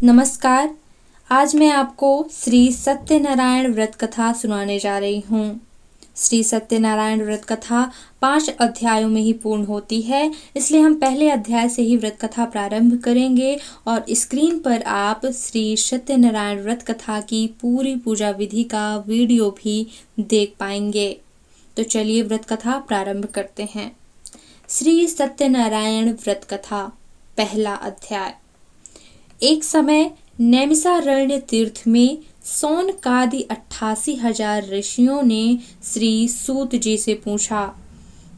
नमस्कार। आज मैं आपको श्री सत्यनारायण व्रत कथा सुनाने जा रही हूँ। श्री सत्यनारायण व्रत कथा 5 अध्यायों में ही पूर्ण होती है, इसलिए हम पहले अध्याय से ही व्रत कथा प्रारंभ करेंगे और स्क्रीन पर आप श्री सत्यनारायण व्रत कथा की पूरी पूजा विधि का वीडियो भी देख पाएंगे। तो चलिए व्रत कथा प्रारंभ करते हैं। श्री सत्यनारायण व्रत कथा, पहला अध्याय। एक समय नैमिषारण्य तीर्थ में सौनकादि 88,000 ऋषियों ने श्री सूत जी से पूछा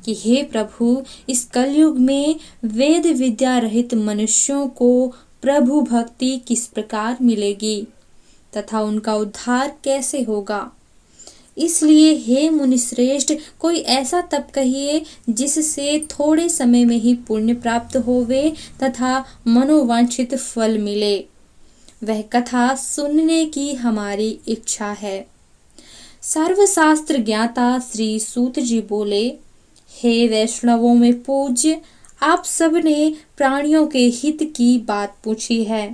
कि हे प्रभु, इस कलयुग में वेद विद्या रहित मनुष्यों को प्रभु भक्ति किस प्रकार मिलेगी तथा उनका उद्धार कैसे होगा। इसलिए हे मुनिश्रेष्ठ, कोई ऐसा तप कहिए जिससे थोड़े समय में ही पुण्य प्राप्त होवे तथा मनोवांछित फल मिले। वह कथा सुनने की हमारी इच्छा है। सर्वशास्त्र ज्ञाता श्री सूत जी बोले, हे वैष्णवों में पूज्य, आप सबने प्राणियों के हित की बात पूछी है।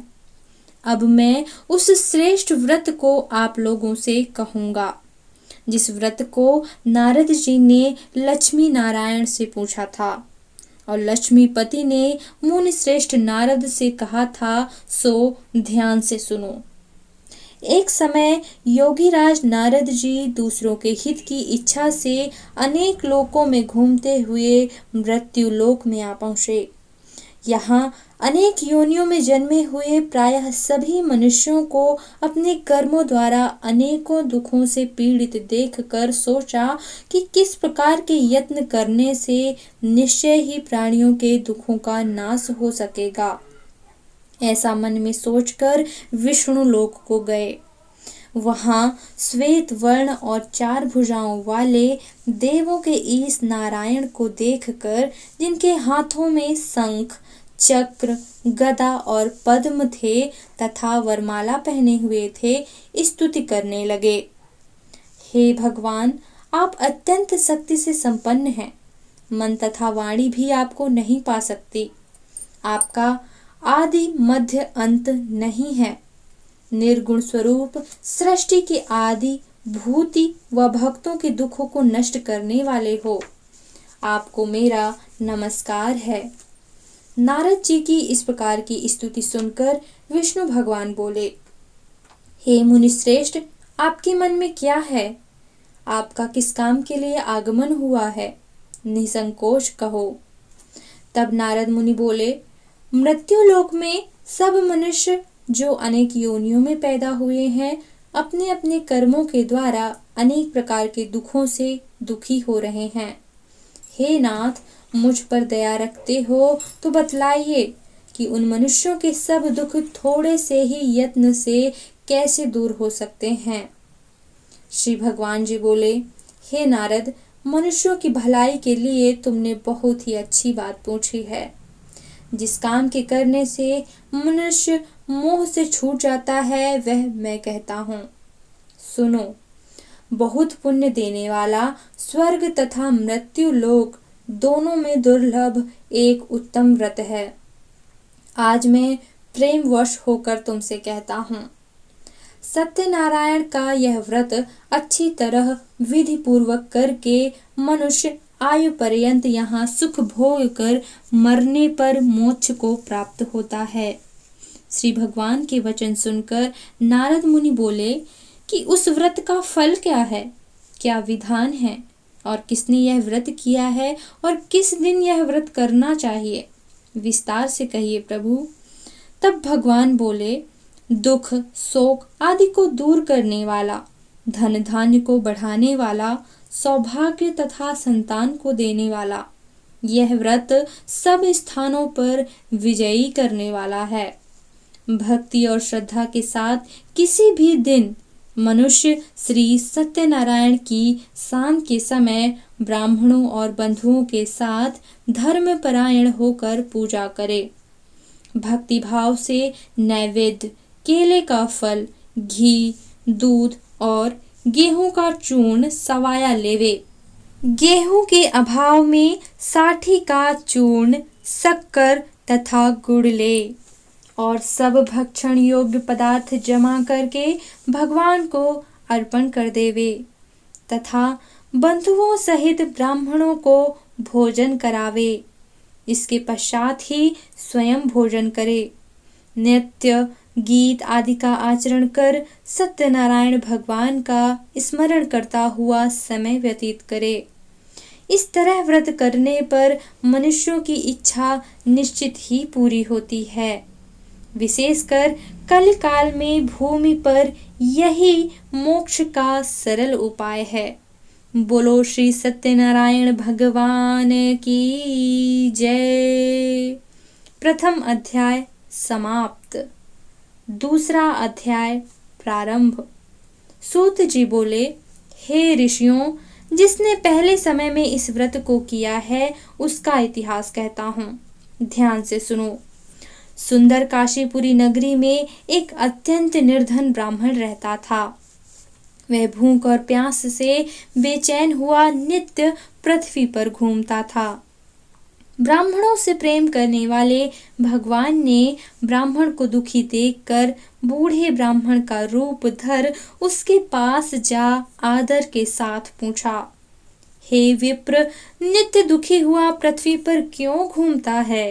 अब मैं उस श्रेष्ठ व्रत को आप लोगों से कहूँगा जिस व्रत को नारद जी ने लक्ष्मी नारायण से पूछा था और लक्ष्मीपति ने मुनि श्रेष्ठ नारद से कहा था, सो ध्यान से सुनो। एक समय योगीराज नारद जी दूसरों के हित की इच्छा से अनेक लोकों में घूमते हुए मृत्यु लोक में आ पहुंचे। यहाँ अनेक योनियों में जन्मे हुए प्रायः सभी मनुष्यों को अपने कर्मों द्वारा अनेकों दुखों से पीड़ित देखकर सोचा कि किस प्रकार के यत्न करने से निश्चय ही प्राणियों के दुखों का नाश हो सकेगा। ऐसा मन में सोचकर विष्णु लोक को गए। वहाँ श्वेत वर्ण और 4 भुजाओं वाले देवों के ईश नारायण को देखकर, जिनके हाथों में शंख, चक्र, गदा और पद्म थे तथा वरमाला पहने हुए थे, स्तुति करने लगे। हे भगवान, आप अत्यंत शक्ति से संपन्न हैं। मन तथा वाणी भी आपको नहीं पा सकती। आपका आदि मध्य अंत नहीं है। निर्गुण स्वरूप सृष्टि के आदि भूति व भक्तों के दुखों को नष्ट करने वाले हो। आपको मेरा नमस्कार है। नारद जी की इस प्रकार की स्तुति सुनकर विष्णु भगवान बोले, हे मुनिश्रेष्ठ, आपके मन में क्या है? आपका किस काम के लिए आगमन हुआ है? निसंकोच कहो। तब नारद मुनि बोले, मृत्यु लोक में सब मनुष्य जो अनेक योनियों में पैदा हुए हैं, अपने अपने कर्मों के द्वारा अनेक प्रकार के दुखों से दुखी हो रहे हैं। हे नाथ, मुझ पर दया रखते हो तो बतलाइए कि उन मनुष्यों के सब दुख थोड़े से ही यत्न से कैसे दूर हो सकते हैं। श्री भगवान जी बोले, हे नारद, मनुष्यों की भलाई के लिए तुमने बहुत ही अच्छी बात पूछी है। जिस काम के करने से मनुष्य मोह से छूट जाता है, वह मैं कहता हूँ। सुनो, बहुत पुण्य देने वाला स्वर्ग तथा मृत्यु लोक दोनों में दुर्लभ एक उत्तम व्रत है। आज मैं प्रेमवश होकर तुमसे कहता हूँ। सत्यनारायण का यह व्रत अच्छी तरह विधि पूर्वक करके मनुष्य आयु पर्यंत यहाँ सुख भोग कर मरने पर मोक्ष को प्राप्त होता है। श्री भगवान के वचन सुनकर नारद मुनि बोले कि उस व्रत का फल क्या है, क्या विधान है और किसने यह व्रत किया है और किस दिन यह व्रत करना चाहिए, विस्तार से कहिए प्रभु। तब भगवान बोले, दुख, शोक आदि को दूर करने वाला, धन धान्य को बढ़ाने वाला, सौभाग्य तथा संतान को देने वाला, यह व्रत सब स्थानों पर विजयी करने वाला है। भक्ति और श्रद्धा के साथ किसी भी दिन मनुष्य श्री सत्यनारायण की शाम के समय ब्राह्मणों और बंधुओं के साथ धर्म परायण होकर पूजा करे। भक्ति भाव से नैवेद्य, केले का फल, घी, दूध और गेहूं का चूर्ण सवाया लेवे। गेहूं के अभाव में साठी का चूर्ण, शक्कर तथा गुड़ ले और सब भक्षण योग्य पदार्थ जमा करके भगवान को अर्पण कर देवे तथा बंधुओं सहित ब्राह्मणों को भोजन करावे। इसके पश्चात ही स्वयं भोजन करे। नृत्य गीत आदि का आचरण कर सत्यनारायण भगवान का स्मरण करता हुआ समय व्यतीत करे। इस तरह व्रत करने पर मनुष्यों की इच्छा निश्चित ही पूरी होती है। विशेषकर कल काल में भूमि पर यही मोक्ष का सरल उपाय है। बोलो श्री सत्यनारायण भगवान की जय। प्रथम अध्याय समाप्त। दूसरा अध्याय प्रारंभ। सूत जी बोले, हे ऋषियों, जिसने पहले समय में इस व्रत को किया है उसका इतिहास कहता हूँ, ध्यान से सुनो। सुंदर काशीपुरी नगरी में एक अत्यंत निर्धन ब्राह्मण रहता था। वह भूख और प्यास से बेचैन हुआ नित्य पृथ्वी पर घूमता था। ब्राह्मणों से प्रेम करने वाले भगवान ने ब्राह्मण को दुखी देखकर बूढ़े ब्राह्मण का रूप धर उसके पास जा आदर के साथ पूछा, हे विप्र, नित्य दुखी हुआ पृथ्वी पर क्यों घूमता है?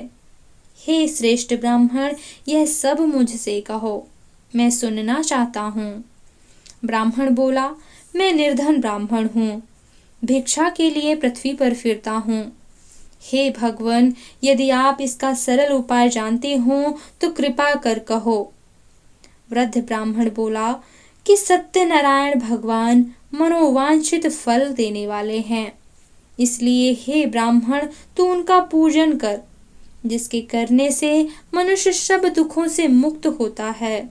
हे श्रेष्ठ ब्राह्मण, यह सब मुझसे कहो, मैं सुनना चाहता हूँ। ब्राह्मण बोला, मैं निर्धन ब्राह्मण हूँ, भिक्षा के लिए पृथ्वी पर फिरता हूँ। हे भगवान, यदि आप इसका सरल उपाय जानते हो तो कृपा कर कहो। वृद्ध ब्राह्मण बोला कि सत्यनारायण भगवान मनोवांछित फल देने वाले हैं, इसलिए हे ब्राह्मण, तू उनका पूजन कर, जिसके करने से मनुष्य सब दुखों से मुक्त होता है।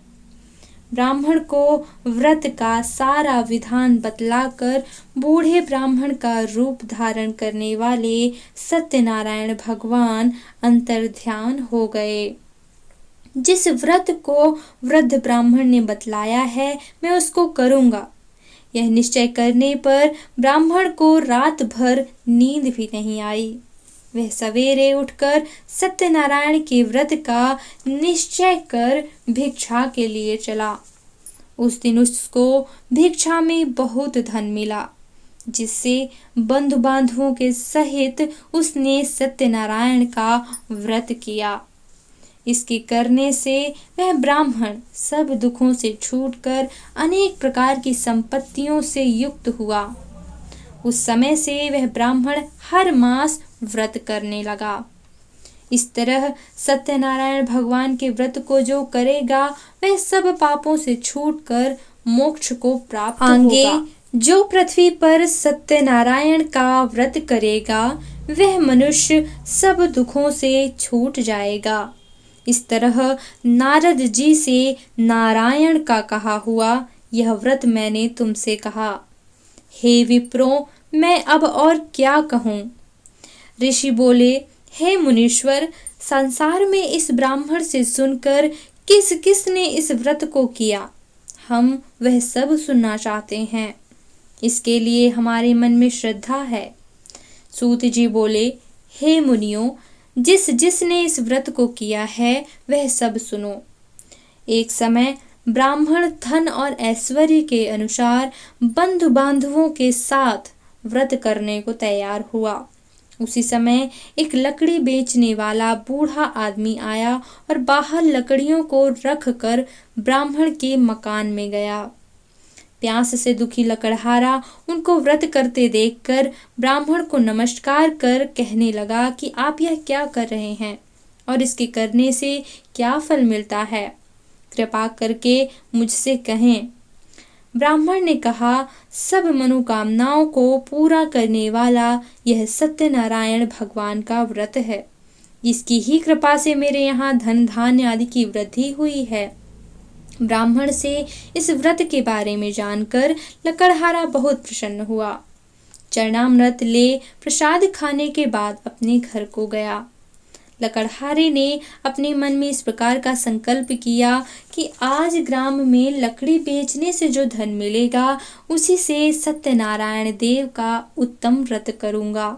ब्राह्मण को व्रत का सारा विधान बतलाकर बूढ़े ब्राह्मण का रूप धारण करने वाले सत्यनारायण भगवान अंतर्ध्यान हो गए। जिस व्रत को वृद्ध ब्राह्मण ने बतलाया है मैं उसको करूंगा, यह निश्चय करने पर ब्राह्मण को रात भर नींद भी नहीं आई। वह सवेरे उठकर सत्यनारायण के व्रत का निश्चय कर भिक्षा के लिए चला। उस दिन उसको भिक्षा में बहुत धन मिला, जिससे बंधु बांधवों के सहित उसने सत्यनारायण का व्रत किया। इसके करने से वह ब्राह्मण सब दुखों से छूटकर अनेक प्रकार की संपत्तियों से युक्त हुआ। उस समय से वह ब्राह्मण हर मास व्रत करने लगा। इस तरह सत्यनारायण भगवान के व्रत को जो करेगा वह सब पापों से छूटकर मोक्ष को प्राप्त होगा। जो पृथ्वी पर सत्यनारायण का व्रत करेगा वह मनुष्य सब दुखों से छूट जाएगा। इस तरह नारद जी से नारायण का कहा हुआ यह व्रत मैंने तुमसे कहा। हे विप्रो, मैं अब और क्या कहूँ? ऋषि बोले, हे मुनीश्वर, संसार में इस ब्राह्मण से सुनकर किस किस ने इस व्रत को किया, हम वह सब सुनना चाहते हैं। इसके लिए हमारे मन में श्रद्धा है। सूत जी बोले, हे मुनियों, जिस जिसने इस व्रत को किया है वह सब सुनो। एक समय ब्राह्मण धन और ऐश्वर्य के अनुसार बंधु बांधवों के साथ व्रत करने को तैयार हुआ। उसी समय एक लकड़ी बेचने वाला बूढ़ा आदमी आया और बाहर लकड़ियों को रख कर ब्राह्मण के मकान में गया। प्यास से दुखी लकड़हारा उनको व्रत करते देखकर ब्राह्मण को नमस्कार कर कहने लगा कि आप यह क्या कर रहे हैं और इसके करने से क्या फल मिलता है, कृपा करके मुझसे कहें। ब्राह्मण ने कहा, सब मनोकामनाओं को पूरा करने वाला यह सत्यनारायण भगवान का व्रत है। इसकी ही कृपा से मेरे यहाँ धन धान्य आदि की वृद्धि हुई है। ब्राह्मण से इस व्रत के बारे में जानकर लकड़हारा बहुत प्रसन्न हुआ। चरणामृत ले प्रसाद खाने के बाद अपने घर को गया। लकड़हारे ने अपने मन में इस प्रकार का संकल्प किया कि आज ग्राम में लकड़ी बेचने से जो धन मिलेगा उसी से सत्यनारायण देव का उत्तम व्रत करूंगा।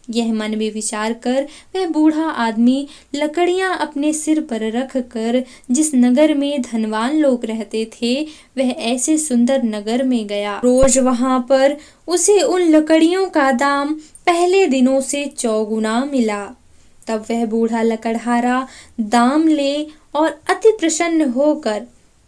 यह मन में विचार कर वह बूढ़ा आदमी लकड़ियां अपने सिर पर रख कर जिस नगर में धनवान लोग रहते थे वह ऐसे सुंदर नगर में गया। रोज वहां पर उसे उन लकड़ियों का दाम पहले दिनों से चौगुना मिला। तब वह बूढ़ा लकड़हारा दाम ले और अति प्रसन्न होकर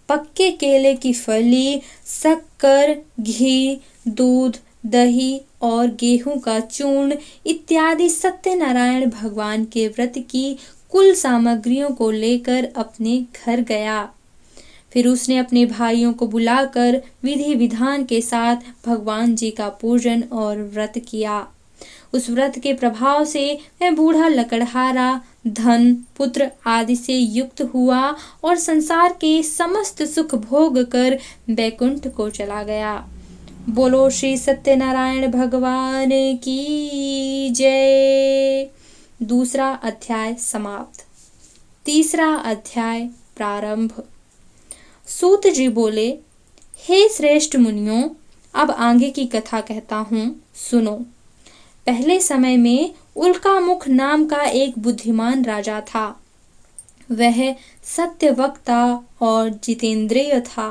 पक्के केले की फली, शक्कर, घी, दूध, दही और गेहूं का चूर्ण इत्यादि सत्यनारायण भगवान के व्रत की कुल सामग्रियों को लेकर अपने घर गया। फिर उसने अपने भाइयों को बुलाकर विधि विधान के साथ भगवान जी का पूजन और व्रत किया। उस व्रत के प्रभाव से वह बूढ़ा लकड़हारा धन, पुत्र आदि से युक्त हुआ और संसार के समस्त सुख भोग कर बैकुंठ को चला गया। बोलो श्री सत्यनारायण भगवान की जय। दूसरा अध्याय समाप्त। तीसरा अध्याय प्रारंभ। सूत जी बोले, हे श्रेष्ठ मुनियों, अब आगे की कथा कहता हूँ, सुनो। पहले समय में उल्कामुख नाम का एक बुद्धिमान राजा था। वह सत्यवक्ता और जितेंद्रिय था।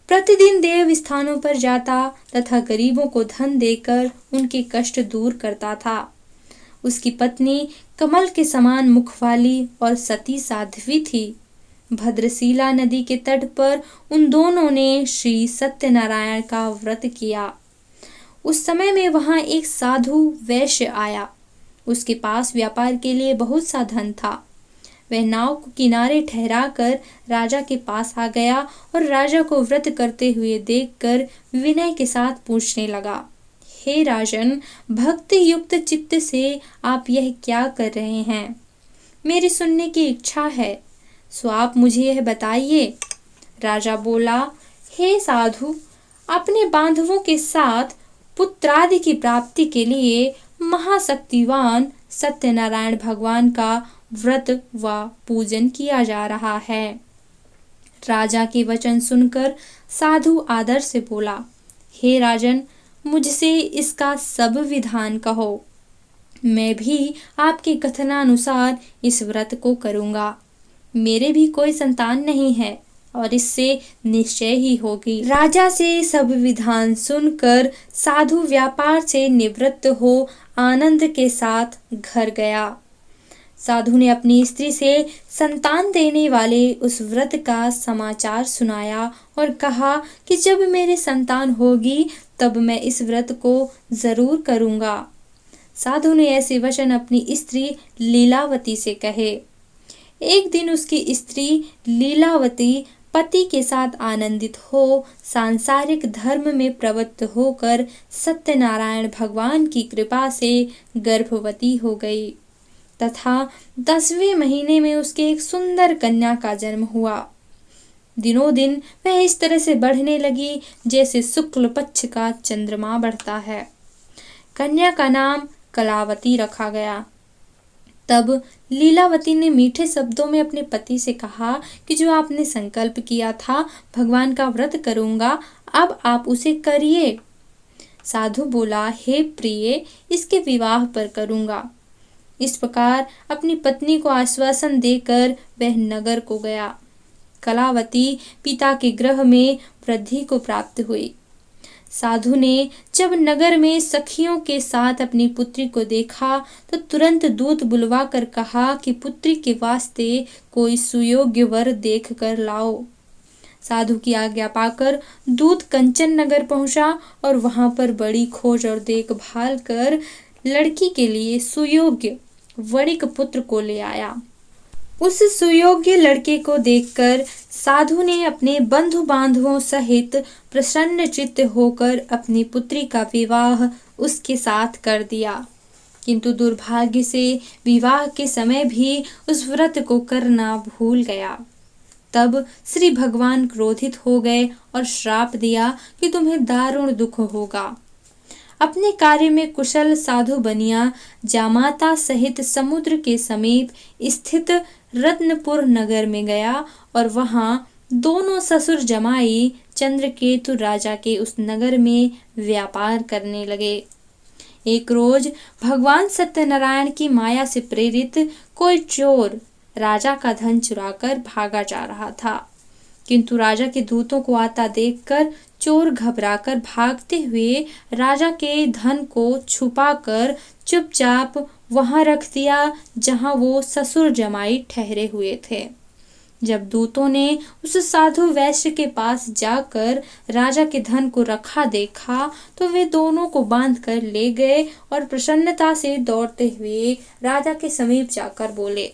प्रतिदिन देव स्थानों पर जाता तथा गरीबों को धन देकर उनके कष्ट दूर करता था। उसकी पत्नी कमल के समान मुख वाली और सती साध्वी थी। भद्रशिला नदी के तट पर उन दोनों ने श्री सत्यनारायण का व्रत किया। उस समय में वहां एक साधु वैश्य आया। उसके पास व्यापार के लिए बहुत सा धन था। वह नाव को किनारे ठहराकर राजा के पास आ गया और राजा को व्रत करते हुए देखकर विनय के साथ पूछने लगा, हे राजन, भक्ति युक्त चित्त से आप यह क्या कर रहे हैं? मेरी सुनने की इच्छा है, सो आप मुझे यह बताइए। राजा बोला, हे साधु, अपने बांधवों के साथ पुत्रादि की प्राप्ति के लिए महाशक्तिवान सत्यनारायण भगवान का व्रत व पूजन किया जा रहा है। राजा के वचन सुनकर साधु आदर से बोला, हे राजन, मुझसे इसका सब विधान कहो। मैं भी आपके कथनानुसार इस व्रत को करूंगा। मेरे भी कोई संतान नहीं है और इससे निश्चय ही होगी। राजा से सब विधान सुनकर साधु व्यापार से निवृत्त हो आनंद के साथ घर गया। साधु ने अपनी स्त्री से संतान देने वाले उस व्रत का समाचार सुनाया और कहा कि जब मेरे संतान होगी तब मैं इस व्रत को जरूर करूंगा। साधु ने ऐसे वचन अपनी स्त्री लीलावती से कहे। एक दिन उसकी स्त्री लीलावती पति के साथ आनंदित हो सांसारिक धर्म में प्रवृत्त होकर सत्यनारायण भगवान की कृपा से गर्भवती हो गई तथा 10वें महीने में उसके एक सुंदर कन्या का जन्म हुआ। दिनों दिन वह इस तरह से बढ़ने लगी जैसे शुक्ल पक्ष का चंद्रमा बढ़ता है। कन्या का नाम कलावती रखा गया। तब लीलावती ने मीठे शब्दों में अपने पति से कहा कि जो आपने संकल्प किया था भगवान का व्रत करूंगा, अब आप उसे करिए। साधु बोला, हे प्रिय, इसके विवाह पर करूंगा। इस प्रकार अपनी पत्नी को आश्वासन देकर वह नगर को गया। कलावती पिता के गृह में वृद्धि को प्राप्त हुई। साधु ने जब नगर में सखियों के साथ अपनी पुत्री को देखा तो तुरंत दूत बुलवा कर कहा कि पुत्री के वास्ते कोई सुयोग्य वर देख कर लाओ। साधु की आज्ञा पाकर दूत कंचन नगर पहुंचा और वहां पर बड़ी खोज और देखभाल कर लड़की के लिए सुयोग्य वणिक पुत्र को ले आया। उस सुयोग्य लड़के को देखकर साधु ने अपने बंधु बांधवों सहित प्रसन्न चित्त होकर अपनी पुत्री का विवाह उसके साथ कर दिया। किंतु दुर्भाग्य से विवाह के समय भी उस व्रत को करना भूल गया। तब श्री भगवान क्रोधित हो गए और श्राप दिया कि तुम्हें दारुण दुख होगा। अपने कार्य में कुशल साधु बनिया जामाता सहित समुद्र के समीप स्थित रत्नपुर नगर में गया और वहां दोनों ससुर जमाई चंद्रकेतु राजा के उस नगर में व्यापार करने लगे। एक रोज भगवान सत्यनारायण की माया से प्रेरित कोई चोर राजा का धन चुराकर भागा जा रहा था, किंतु राजा के दूतों को आता देखकर चोर घबराकर भागते हुए राजा के धन को छुपाकर चुपचाप वहां रख दिया जहां वो ससुर जमाई ठहरे हुए थे। जब दूतों ने उस साधु वैश्य के पास जाकर राजा के धन को रखा देखा तो वे दोनों को बांध कर ले गए और प्रसन्नता से दौड़ते हुए राजा के समीप जाकर बोले,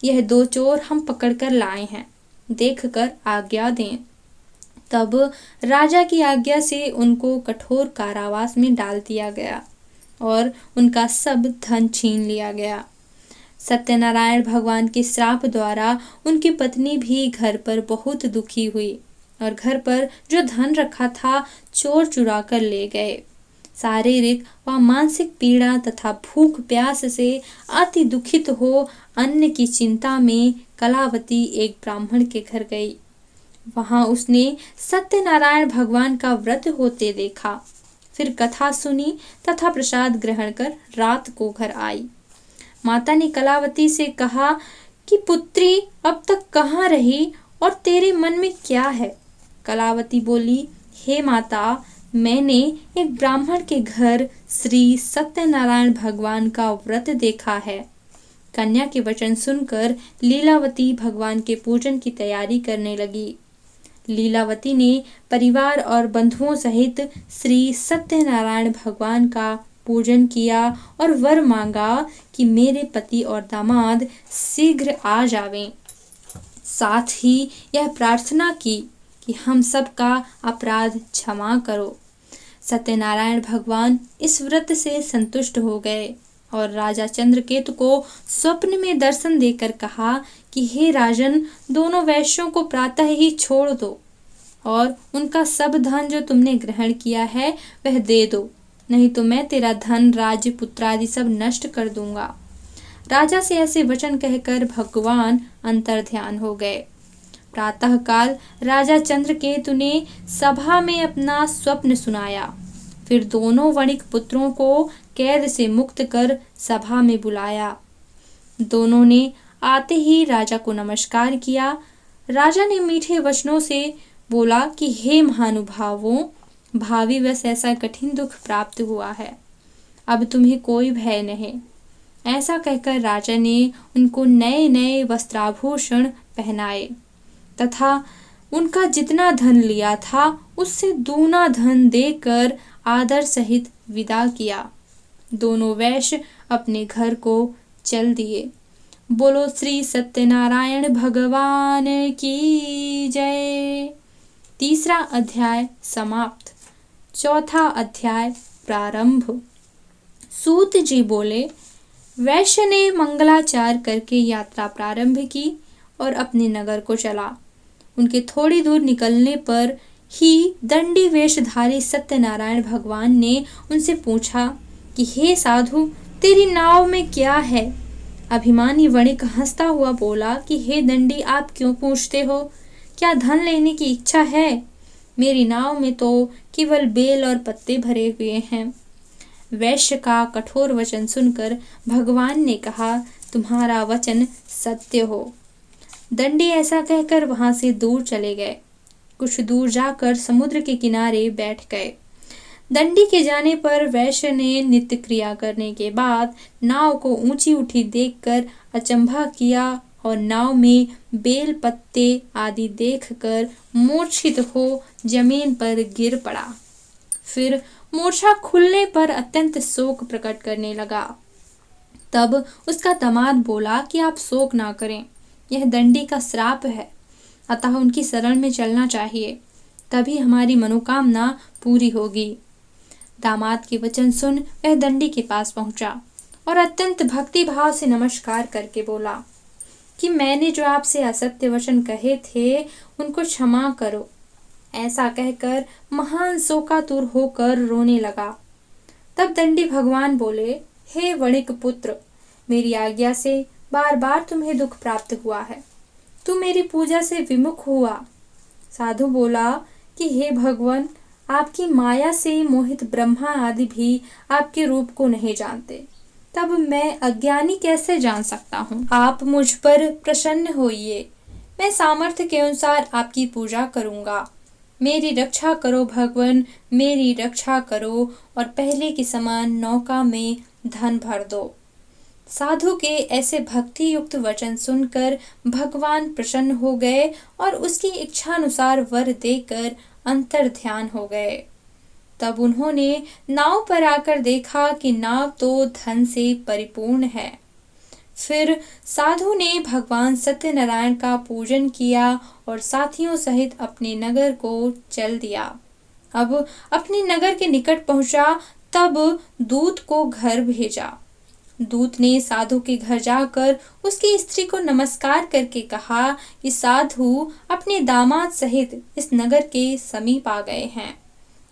यह दो चोर हम पकड़कर लाए हैं, देखकर आज्ञा दें। तब राजा की आज्ञा से उनको कठोर कारावास में डाल दिया गया और उनका सब धन छीन लिया गया। सत्यनारायण भगवान के श्राप द्वारा उनकी पत्नी भी घर पर बहुत दुखी हुई और घर पर जो धन रखा था चोर चुरा कर ले गए। शारीरिक व मानसिक पीड़ा तथा भूख प्यास से अति दुखित हो अन्न की चिंता में कलावती एक ब्राह्मण के घर गई। वहां उसने सत्यनारायण भगवान का व्रत होते देखा, फिर कथा सुनी तथा प्रसाद ग्रहण कर रात को घर आई। माता ने कलावती से कहा कि पुत्री अब तक कहाँ रही और तेरे मन में क्या है? कलावती बोली, हे माता, मैंने एक ब्राह्मण के घर श्री सत्यनारायण भगवान का व्रत देखा है। कन्या के वचन सुनकर लीलावती भगवान के पूजन की तैयारी करने लगी। लीलावती ने परिवार और बंधुओं सहित श्री सत्यनारायण भगवान का पूजन किया और वर मांगा कि मेरे पति और दामाद शीघ्र आ जावें। साथ ही यह प्रार्थना की कि हम सब का अपराध क्षमा करो। सत्यनारायण भगवान इस व्रत से संतुष्ट हो गए और राजा चंद्रकेतु को स्वप्न में दर्शन देकर कहा कि हे राजन, दोनों वैश्यों को प्रातः ही छोड़ दो और उनका सब धन जो तुमने ग्रहण किया है वह दे दो, नहीं तो मैं तेरा धन राज्य पुत्र आदि सब नष्ट कर दूंगा। राजा से ऐसे वचन कहकर भगवान अंतर्ध्यान हो गए। प्रातः काल राजा चंद्रकेतु ने सभा में अपना स्वप्न सुनाया। फिर दोनों वणिक पुत्रों को कैद से मुक्त कर सभा में बुलाया। दोनों ने आते ही राजा को नमस्कार किया। राजा ने मीठे वचनों से बोला कि हे महानुभावों, भावी वश ऐसा कठिन दुख प्राप्त हुआ है, अब तुम्हें कोई भय नहीं। ऐसा कहकर राजा ने उनको नए नए वस्त्राभूषण पहनाए तथा उनका जितना धन लिया था उससे दूना धन देकर आदर सहित विदा किया। दोनों वैश्य अपने घर को चल दिए। बोलो श्री सत्यनारायण भगवान की जय। तीसरा अध्याय समाप्त। चौथा अध्याय प्रारंभ। सूत जी बोले, वैश्य ने मंगलाचार करके यात्रा प्रारंभ की और अपने नगर को चला। उनके थोड़ी दूर निकलने पर ही दंडी वेशधारी सत्यनारायण भगवान ने उनसे पूछा कि हे साधु, तेरी नाव में क्या है? अभिमानी वणिक हंसता हुआ बोला कि हे दंडी, आप क्यों पूछते हो? क्या धन लेने की इच्छा है? मेरी नाव में तो केवल बेल और पत्ते भरे हुए हैं। वैश्य का कठोर वचन सुनकर भगवान ने कहा, तुम्हारा वचन सत्य हो। दंडी ऐसा कहकर वहां से दूर चले गए। कुछ दूर जाकर समुद्र के किनारे बैठ गए। दंडी के जाने पर वैश्य ने नित्य क्रिया करने के बाद नाव को ऊंची उठी देखकर अचंभा किया और नाव में बेल पत्ते आदि देखकर मूर्छित हो जमीन पर गिर पड़ा। फिर मूर्छा खुलने पर अत्यंत शोक प्रकट करने लगा। तब उसका दामाद बोला कि आप शोक ना करें, यह दंडी का श्राप है, अतः उनकी शरण में चलना चाहिए, तभी हमारी मनोकामना पूरी होगी। दामाद के वचन सुन वह दंडी के पास पहुंचा और अत्यंत भक्ति भाव से नमस्कार करके बोला कि मैंने जो आपसे असत्य वचन कहे थे उनको क्षमा करो। ऐसा कहकर महान शोकातुर होकर रोने लगा। तब दंडी भगवान बोले, हे वणिक पुत्र, मेरी आज्ञा से बार बार तुम्हें दुख प्राप्त हुआ है, तू मेरी पूजा से विमुख हुआ। साधु बोला कि हे भगवान, आपकी माया से मोहित ब्रह्मा आदि भी आपके रूप को नहीं जानते, तब मैं अज्ञानी कैसे जान सकता हूँ। आप मुझ पर प्रसन्न होइए, मैं सामर्थ्य के अनुसार आपकी पूजा करूँगा। मेरी रक्षा करो भगवान, मेरी रक्षा करो और पहले के समान नौका में धन भर दो। साधु के ऐसे भक्ति युक्त वचन सुनकर भगवान प्रसन्न हो गए और उसकी इच्छानुसार वर देकर अंतर ध्यान हो गए। तब उन्होंने नाव पर आकर देखा कि नाव तो धन से परिपूर्ण है। फिर साधु ने भगवान सत्यनारायण का पूजन किया और साथियों सहित अपने नगर को चल दिया। अब अपने नगर के निकट पहुंचा, तब दूत को घर भेजा। दूत ने साधु के घर जाकर उसकी स्त्री को नमस्कार करके कहा कि साधु अपने दामाद सहित इस नगर के समीप आ गए हैं।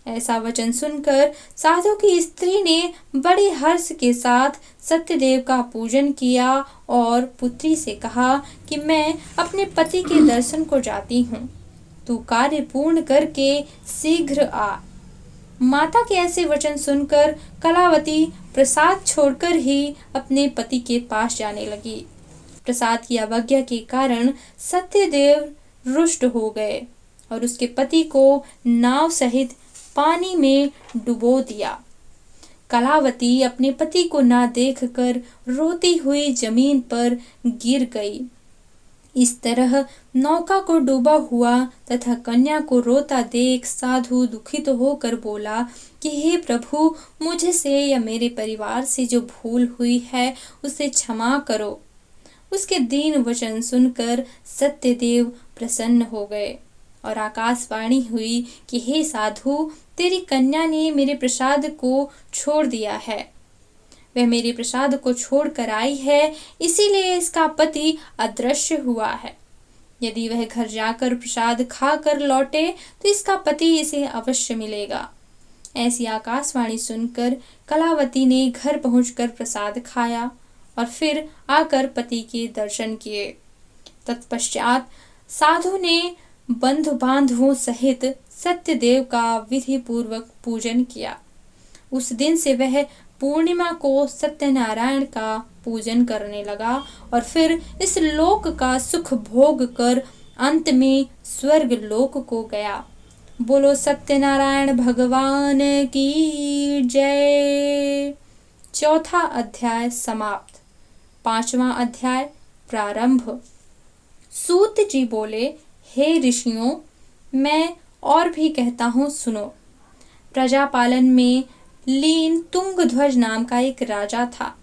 ऐसा वचन सुनकर साधु की स्त्री ने बड़े हर्ष के साथ सत्यदेव का पूजन किया और पुत्री से कहा कि मैं अपने पति के दर्शन को जाती हूँ, तू कार्य पूर्ण करके शीघ्र आ। माता के ऐसे वचन सुनकर कलावती प्रसाद छोड़कर ही अपने पति के पास जाने लगी। प्रसाद की अवज्ञा के कारण सत्यदेव रुष्ट हो गए और उसके पति को नाव सहित पानी में डुबो दिया। कलावती अपने पति को ना देखकर रोती हुई जमीन पर गिर गई। इस तरह नौका को डूबा हुआ तथा कन्या को रोता देख साधु दुखित होकर बोला कि हे प्रभु, मुझसे या मेरे परिवार से जो भूल हुई है उसे क्षमा करो। उसके दीन वचन सुनकर सत्यदेव प्रसन्न हो गए और आकाशवाणी हुई कि हे साधु, तेरी कन्या ने मेरे प्रसाद को छोड़ दिया है। वह मेरे प्रसाद को छोड़कर आई है, इसीलिए इसका पति अदृश्य हुआ है। यदि वह घर जाकर प्रसाद खाकर लौटे तो इसका पति इसे अवश्य मिलेगा। ऐसी आकाशवाणी सुनकर कलावती ने घर पहुंचकर प्रसाद खाया और फिर आकर पति के दर्शन किए। तत्पश्चात साधु ने बंधु बांधवों सहित सत्यदेव का विधि पूर्वक पूजन किया। उस दिन से वह पूर्णिमा को सत्यनारायण का पूजन करने लगा और फिर इस लोक का सुख भोग कर अंत में स्वर्ग लोक को गया। बोलो सत्यनारायण भगवान की जय। चौथा अध्याय समाप्त। पांचवा अध्याय प्रारंभ। सूत जी बोले, हे ऋषियों, मैं और भी कहता हूँ, सुनो। प्रजापालन में लीन तुंगध्वज नाम का एक राजा था।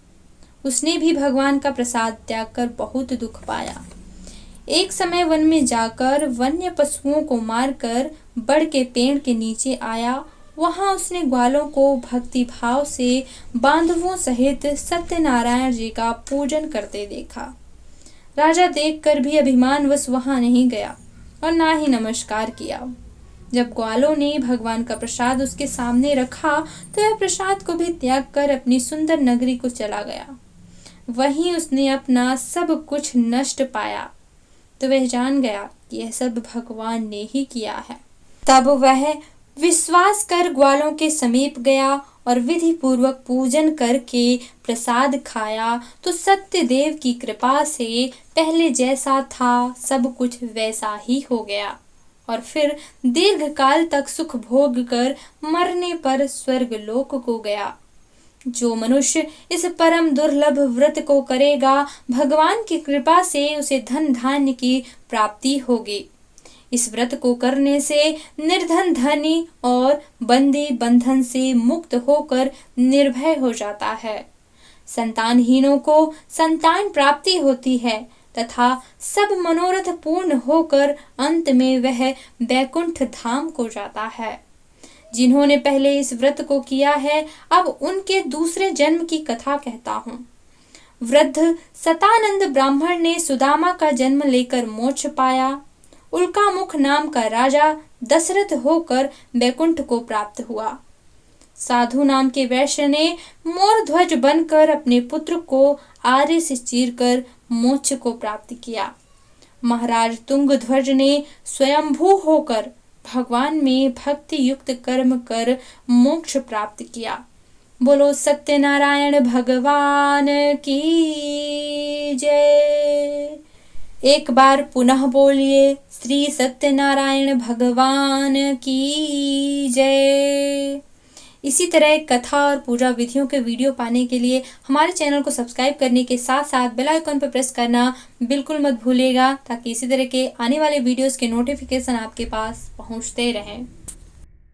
उसने भी भगवान का प्रसाद त्याग कर बहुत दुख पाया। एक समय वन में जाकर वन्य पशुओं को मारकर बड़ के पेड़ के नीचे आया। वहां उसने ग्वालों को भक्ति भाव से बांधवों सहित सत्यनारायण जी का पूजन करते देखा। राजा देखकर भी अभिमानवश वहां नहीं गया और ना ही नमस्कार किया। जब ग्वालों ने भगवान का प्रसाद उसके सामने रखा तो वह प्रसाद को भी त्याग कर अपनी सुंदर नगरी को चला गया। वहीं उसने अपना सब कुछ नष्ट पाया तो वह जान गया कि यह सब भगवान ने ही किया है। तब वह विश्वास कर ग्वालों के समीप गया और विधि पूर्वक पूजन करके प्रसाद खाया तो सत्यदेव की कृपा से पहले जैसा था सब कुछ वैसा ही हो गया और फिर दीर्घ काल तक सुख भोग कर मरने पर स्वर्ग लोक को गया। जो मनुष्य इस परम दुर्लभ व्रत को करेगा, भगवान की कृपा से उसे धन धान्य की प्राप्ति होगी। इस व्रत को करने से निर्धन धनी और बंदी बंधन से मुक्त होकर निर्भय हो जाता है। संतानहीनों को संतान प्राप्ति होती है तथा सब मनोरथ पूर्ण होकर अंत में वह बैकुंठ धाम को जाता है। जिन्होंने पहले इस व्रत को किया है, अब उनके दूसरे जन्म की कथा कहता हूँ। वृद्ध सतानंद ब्राह्मण ने सुदामा का जन्म लेकर मोक्ष पाया। उल्कामुख नाम का राजा दशरथ होकर बैकुंठ को प्राप्त हुआ। साधु नाम के वैश्य ने मोरध्वज बनकर अपने पुत्र को आर्य से चीरकर मोक्ष को प्राप्त किया। महाराज तुंगध्वज ने स्वयंभू होकर भगवान में भक्ति युक्त कर्म कर मोक्ष प्राप्त किया। बोलो सत्यनारायण भगवान की जय। एक बार पुनः बोलिए श्री सत्यनारायण भगवान की जय। इसी तरह कथा और पूजा विधियों के वीडियो पाने के लिए हमारे चैनल को सब्सक्राइब करने के साथ साथ बेल आइकन पर प्रेस करना बिल्कुल मत भूलिएगा, ताकि इसी तरह के आने वाले वीडियोस के नोटिफिकेशन आपके पास पहुंचते रहें।